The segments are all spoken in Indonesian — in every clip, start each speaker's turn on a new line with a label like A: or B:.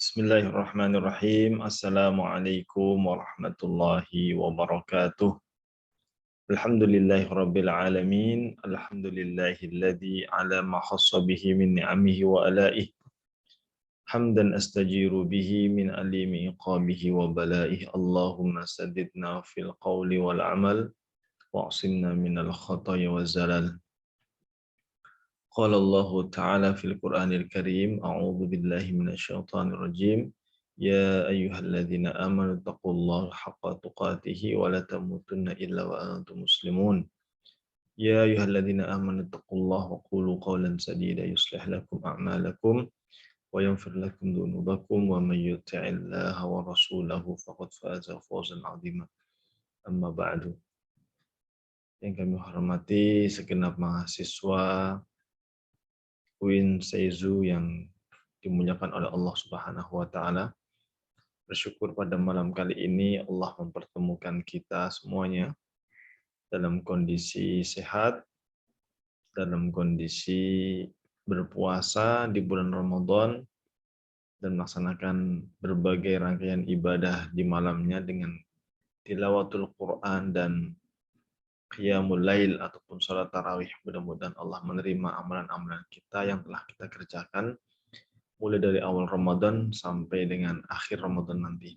A: Bismillahirrahmanirrahim. Assalamualaikum warahmatullahi wabarakatuh. Alhamdulillahirabbil alamin. Alhamdulillahilladzi ala ma khassa bihi min ni'amihi wa alaihi. Hamdan astajiru bihi min alimi iqabihi wa balaihi. Allahumma saddidna fil qawli wal amal wa'simna minal khataya wa zalal. Qala Allah Ta'ala fil Qur'anil Karim, a'udzu billahi minasyaitonir rajim. Ya ayyuhalladzina amanu taqullaha haqqa tuqatih wa la tamutunna illa wa antum muslimun. Ya ayyuhalladzina amanu taqullaha wa qulu qawlan sadida yuslih lakum a'malakum wa yaghfir lakum dhunubakum wa may yuti'illaha wa rasulahu faqad faza fawzan 'azima. Amma ba'du. Yang kami hormati segenap mahasiswa UIN Seizu yang dimuliakan oleh Allah Subhanahu wa taala. Bersyukur pada malam kali ini Allah mempertemukan kita semuanya dalam kondisi sehat, dalam kondisi berpuasa di bulan Ramadan dan melaksanakan berbagai rangkaian ibadah di malamnya dengan tilawatul Quran dan Qiyamul Lail ataupun sholat tarawih. Mudah-mudahan Allah menerima amalan-amalan kita yang telah kita kerjakan mulai dari awal Ramadan sampai dengan akhir Ramadan nanti.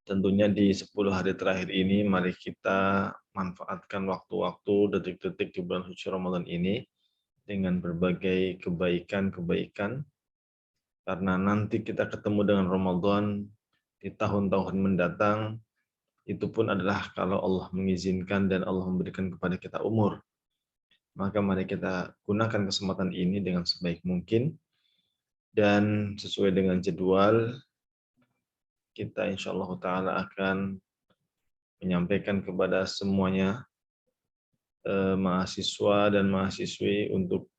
A: Tentunya di 10 hari terakhir ini mari kita manfaatkan waktu-waktu, detik-detik di bulan suci Ramadan ini dengan berbagai kebaikan-kebaikan, karena nanti kita ketemu dengan Ramadan di tahun-tahun mendatang. Itu pun adalah kalau Allah mengizinkan dan Allah memberikan kepada kita umur. Maka mari kita gunakan kesempatan ini dengan sebaik mungkin. Dan sesuai dengan jadwal, kita insya Allah Ta'ala akan menyampaikan kepada semuanya, mahasiswa dan mahasiswi, untuk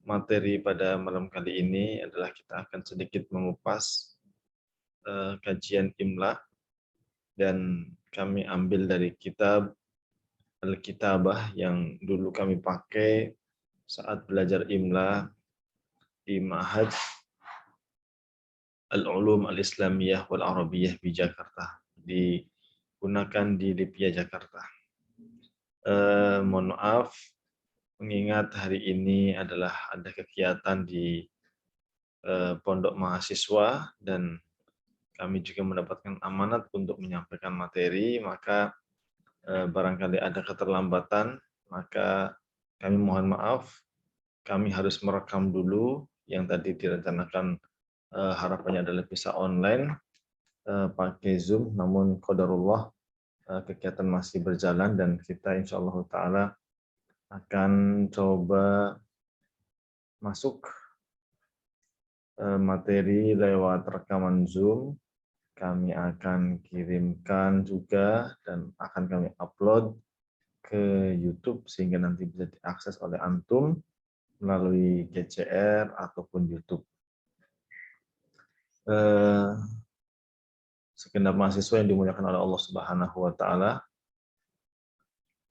A: materi pada malam kali ini adalah kita akan sedikit mengupas kajian Imla. Dan kami ambil dari kitab Al-Kitabah yang dulu kami pakai saat belajar Imla di Ma'had Al-Ulum Al-Islamiyah wal Arabiyah di Jakarta. Digunakan di Lipia, Jakarta. Mohon maaf, mengingat hari ini adalah ada kegiatan di pondok mahasiswa dan kami juga mendapatkan amanat untuk menyampaikan materi, maka barangkali ada keterlambatan, maka kami mohon maaf, kami harus merekam dulu yang tadi direncanakan harapannya adalah bisa online pakai Zoom, namun qadarullah kegiatan masih berjalan dan kita insya Allah Ta'ala akan coba masuk materi lewat rekaman Zoom. Kami akan kirimkan juga dan akan kami upload ke YouTube sehingga nanti bisa diakses oleh antum melalui GCR ataupun YouTube. Segenap mahasiswa yang dimuliakan oleh Allah Subhanahu wa taala,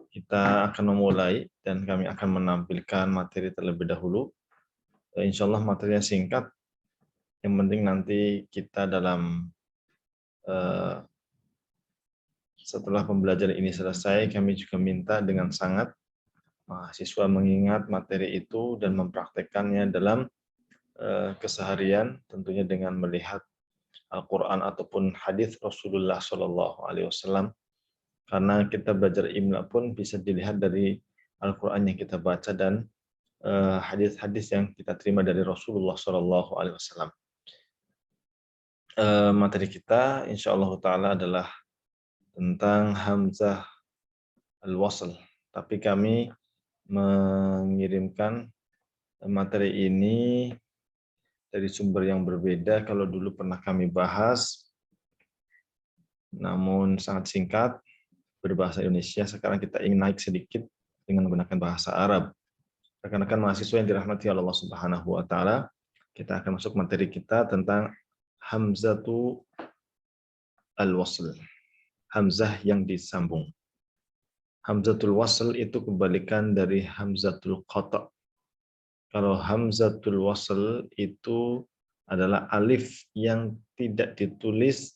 A: kita akan memulai dan kami akan menampilkan materi terlebih dahulu. Insya Allah materinya singkat. Yang penting nanti kita dalam setelah pembelajaran ini selesai, kami juga minta dengan sangat mahasiswa mengingat materi itu dan mempraktekannya dalam keseharian, tentunya dengan melihat Al-Quran ataupun hadis Rasulullah SAW. Karena kita belajar Imla pun bisa dilihat dari Al-Quran yang kita baca dan hadis-hadis yang kita terima dari Rasulullah SAW. Materi kita insya Allah Ta'ala adalah tentang Hamzah Al-Wasl. Tapi kami mengirimkan materi ini dari sumber yang berbeda. Kalau dulu pernah kami bahas, namun sangat singkat, berbahasa Indonesia. Sekarang kita ingin naik sedikit dengan menggunakan bahasa Arab. Rekan-rekan mahasiswa yang dirahmati Allah Subhanahu wa taala, kita akan masuk materi kita tentang Hamzatu Al-Wasl. Hamzah yang disambung. Hamzatul Wasl itu kebalikan dari Hamzatul Qata'. Kalau Hamzatul Wasl itu adalah alif yang tidak ditulis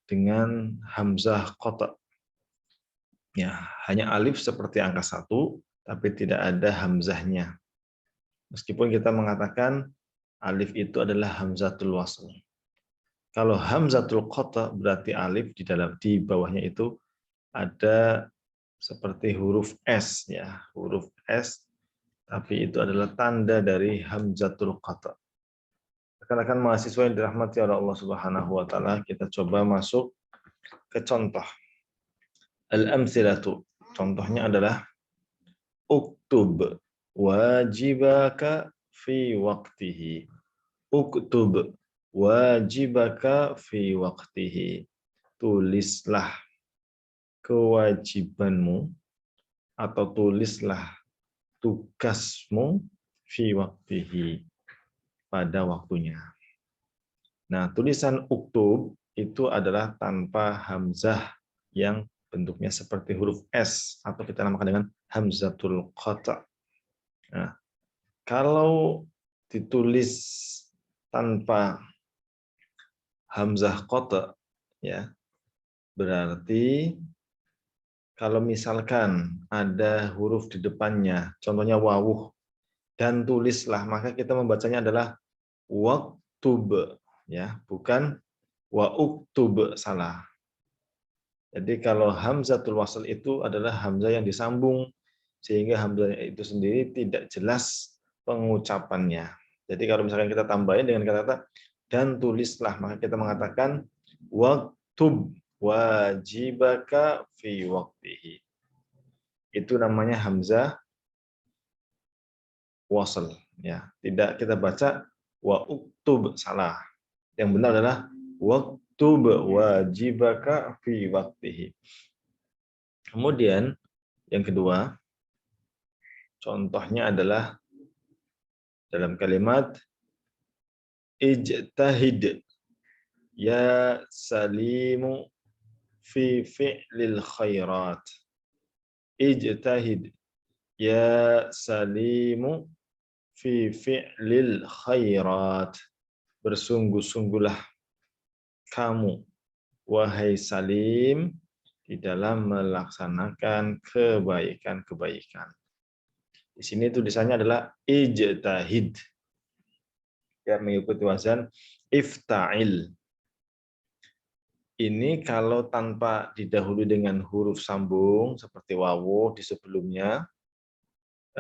A: dengan hamzah qata'. Ya, hanya alif seperti angka 1, tapi tidak ada hamzahnya. Meskipun kita mengatakan alif itu adalah hamzatul wasl. Kalau hamzatul qata' berarti alif di bawahnya itu ada seperti huruf S, ya, huruf S, tapi itu adalah tanda dari hamzatul qata'. Rekan-rekan mahasiswa yang dirahmati oleh Allah Subhanahu wa taala, kita coba masuk ke contoh. Al-amthilatu. Contohnya adalah uktub wajibaka fi waqtihi. Uktub wajibaka fi waqtihi. Tulislah kewajibanmu atau tulislah tugasmu fi waqtihi, pada waktunya. Nah, tulisan uktub itu adalah tanpa hamzah yang bentuknya seperti huruf S atau kita namakan dengan hamzatul qata'. Nah, kalau ditulis tanpa hamzah qata', ya, berarti kalau misalkan ada huruf di depannya, contohnya wawuh, dan tulislah, maka kita membacanya adalah waktub, ya, bukan wa uktub, salah. Jadi kalau hamzatul wasl itu adalah hamzah yang disambung, sehingga hamzahnya itu sendiri tidak jelas pengucapannya. Jadi kalau misalkan kita tambahin dengan kata-kata dan tulislah, maka kita mengatakan waktub wajibaka fi waqtihi. Itu namanya hamzah wasl, ya. Tidak kita baca wa uktub, salah. Yang benar adalah waktub wajibaka fi waqtihi. Kemudian yang kedua, contohnya adalah dalam kalimat ijtahid ya salimu fi fi'lil khairat. Ijtahid ya salimu fi fi'lil khairat. Bersungguh-sungguhlah kamu, wahai Salim, di dalam melaksanakan kebaikan-kebaikan. Di sini tulisannya adalah ijtahid. Ya, mengikuti wazan ifta'il. Ini kalau tanpa didahului dengan huruf sambung seperti wawu di sebelumnya,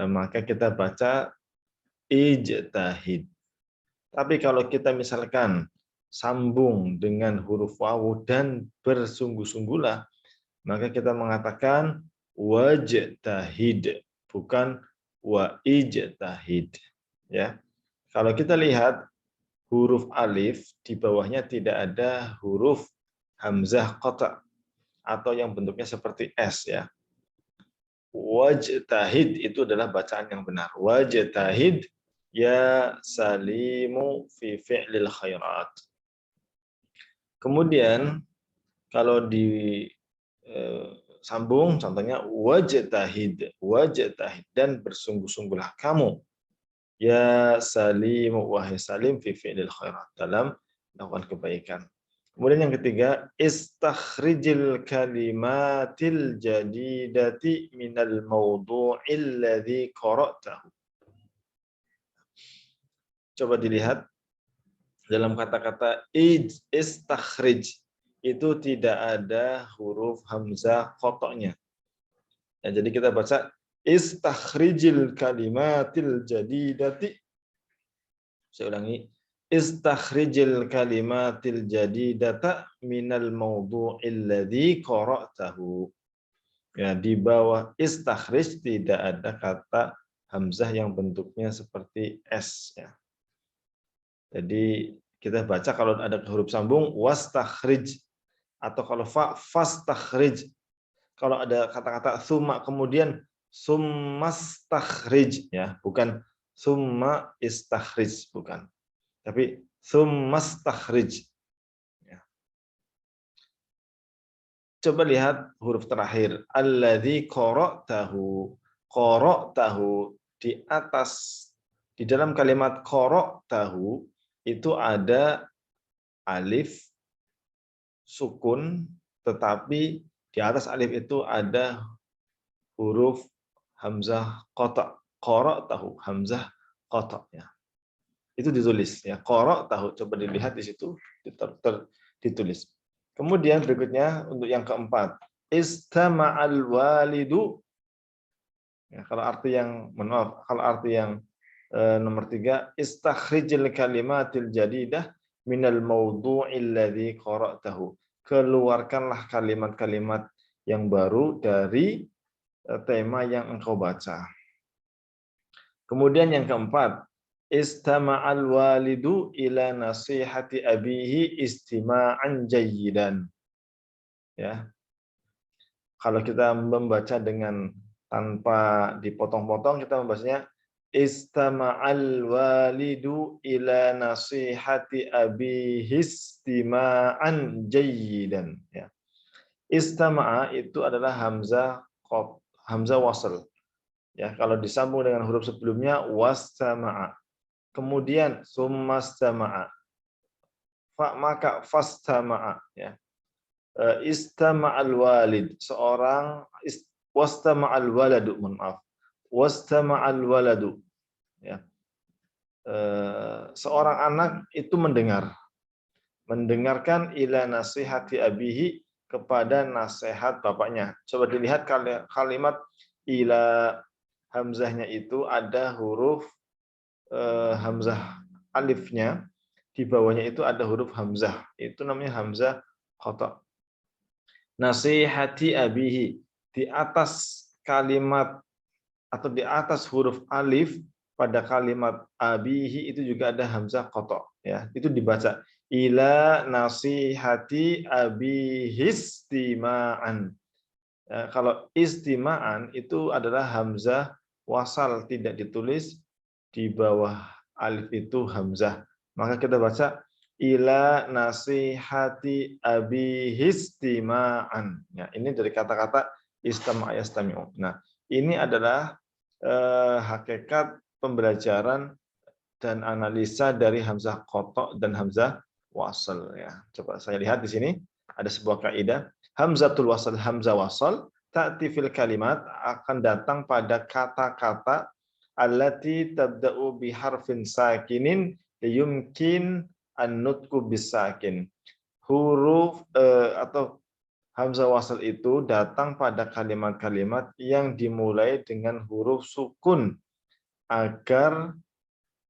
A: maka kita baca ijtahid. Tapi kalau kita misalkan sambung dengan huruf wawu dan bersungguh-sungguhlah, maka kita mengatakan wajtahid, bukan wa ijtahid, ya. Kalau kita lihat huruf alif di bawahnya tidak ada huruf hamzah qata' atau yang bentuknya seperti S, ya. Wajtahid itu adalah bacaan yang benar. Wajtahid ya salimu fi fi'lil khairat. Kemudian kalau di sambung, contohnya wajtahid, wajtahid, dan bersungguh-sungguhlah kamu, ya salimu, wahai Salim, fi fi'lil khairat, dalam melakukan kebaikan. Kemudian yang ketiga, istakhrijil kalimatil jadidati minal mawdu'il ladzi qara'tahu. Coba dilihat dalam kata-kata istakhrij itu tidak ada huruf hamzah qata'-nya. Ya, jadi kita baca istakhrijil kalimatil jadidati. Saya ulangi. Istakhrijil kalimatil jadidata minal mawdu'il ladzi qara'tahu. Ya, di bawah istakhrij tidak ada kata hamzah yang bentuknya seperti S, ya. Jadi kita baca kalau ada huruf sambung wastakhrij, atau kalau fa fastakhrij. Kalau ada kata-kata summa kemudian summastakhrij, ya, bukan summa istakhrij, bukan. Tapi summastakhrij. Ya. Coba lihat huruf terakhir, alladzi qara'tahu. Qara'tahu di atas, di dalam kalimat qara'tahu itu ada alif sukun, tetapi di atas alif itu ada huruf hamzah qata. Qara tahu hamzah qata ya. Itu ditulis ya. Qara tahu, coba dilihat di situ ditulis. Kemudian berikutnya untuk yang keempat, istama'al walidu. Ya, kalau arti yang kalau arti yang nomor 3, istakhrijil kalimatil jadidah minal mawdu'il ladzi qara'tahu. Keluarkanlah kalimat-kalimat yang baru dari tema yang engkau baca. Kemudian yang keempat, istama'al walidu ila nasihati abihi istima'an jayyidan. Ya. Kalau kita membaca dengan tanpa dipotong-potong, kita membacanya istama'al walidu ila nasihati abihi istima'an jayyidan. Ya. Istama'a itu adalah hamzah wasl. Ya, kalau disambung dengan huruf sebelumnya wastama'a. Kemudian summastama'a. Maka fastama'a ya. Istama'al walid, seorang wastama'al waladu, maaf. Wastama'al waladu ya. Seorang anak itu mendengarkan ila nasihati abihi, kepada nasihat bapaknya. Coba dilihat kalimat ila, hamzahnya itu ada huruf hamzah alifnya, di bawahnya itu ada huruf hamzah, itu namanya hamzah qata. Nasihati abihi, di atas kalimat atau di atas huruf alif pada kalimat abihi itu juga ada hamzah qata ya, itu dibaca ila nasihati abihi istima'an. Ya, kalau istima'an itu adalah hamzah wasal, tidak ditulis di bawah alif itu hamzah. Maka kita baca ila nasihati abihi istima'an. Ya, ini dari kata-kata istama'a yastami'u. Nah, ini adalah hakikat pembelajaran dan analisa dari hamzah qata dan hamzah wasal ya. Coba saya lihat di sini ada sebuah kaidah. Hamzatul wasal, hamzah wasal, ta'ti fil kalimat, akan datang pada kata-kata allati tabda'u bi harfin sakinin yumkin an-nutqu bisakin. Huruf atau hamzah wasal itu datang pada kalimat-kalimat yang dimulai dengan huruf sukun agar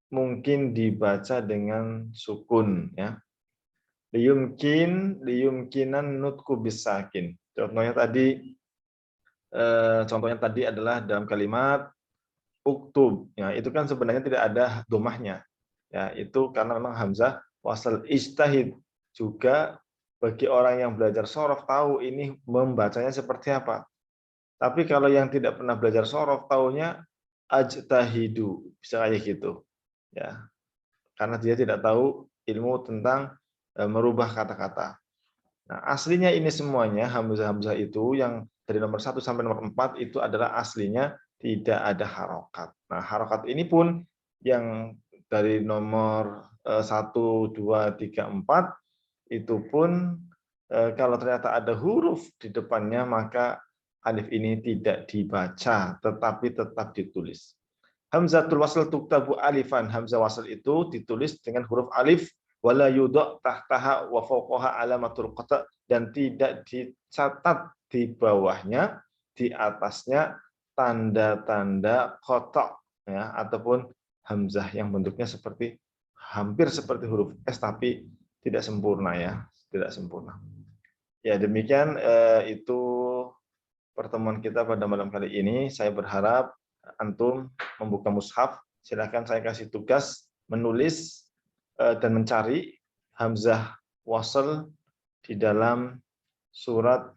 A: mungkin dibaca dengan sukun ya. Liyumkinan nutqu bisakin. Contohnya tadi adalah dalam kalimat uktub. Ya, itu kan sebenarnya tidak ada domahnya. Ya, itu karena memang hamzah wasal. Ijtahid juga bagi orang yang belajar shorof tahu ini membacanya seperti apa. Tapi kalau yang tidak pernah belajar shorof tahunya ajtahidu, bisa kayak gitu. Ya. Karena dia tidak tahu ilmu tentang merubah kata-kata. Nah, aslinya ini semuanya hamzah-hamzah itu yang dari nomor 1 sampai nomor 4 itu adalah aslinya tidak ada harokat. Nah, harokat ini pun yang dari nomor 1, 2, 3, 4 itu pun kalau ternyata ada huruf di depannya maka alif ini tidak dibaca tetapi tetap ditulis. Hamzatul wasl tuktabu alifan, hamzah wasl itu ditulis dengan huruf alif, wala yudha tahtaha wa fawqaha alamatul qata, dan tidak dicatat di bawahnya, di atasnya tanda-tanda qata ya, ataupun hamzah yang bentuknya seperti hampir seperti huruf S tapi tidak sempurna ya, tidak sempurna. Ya, demikian itu pertemuan kita pada malam kali ini. Saya berharap antum membuka mushaf, silakan saya kasih tugas menulis dan mencari hamzah wasl di dalam surat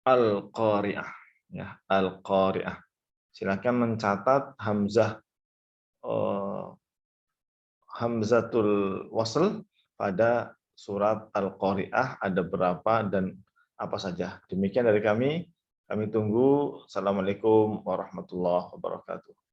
A: Al-Qari'ah ya, Al-Qari'ah. Silakan mencatat hamzatul wasl pada surat Al-Qari'ah ada berapa dan apa saja. Demikian dari kami. Kami tunggu. Assalamualaikum warahmatullahi wabarakatuh.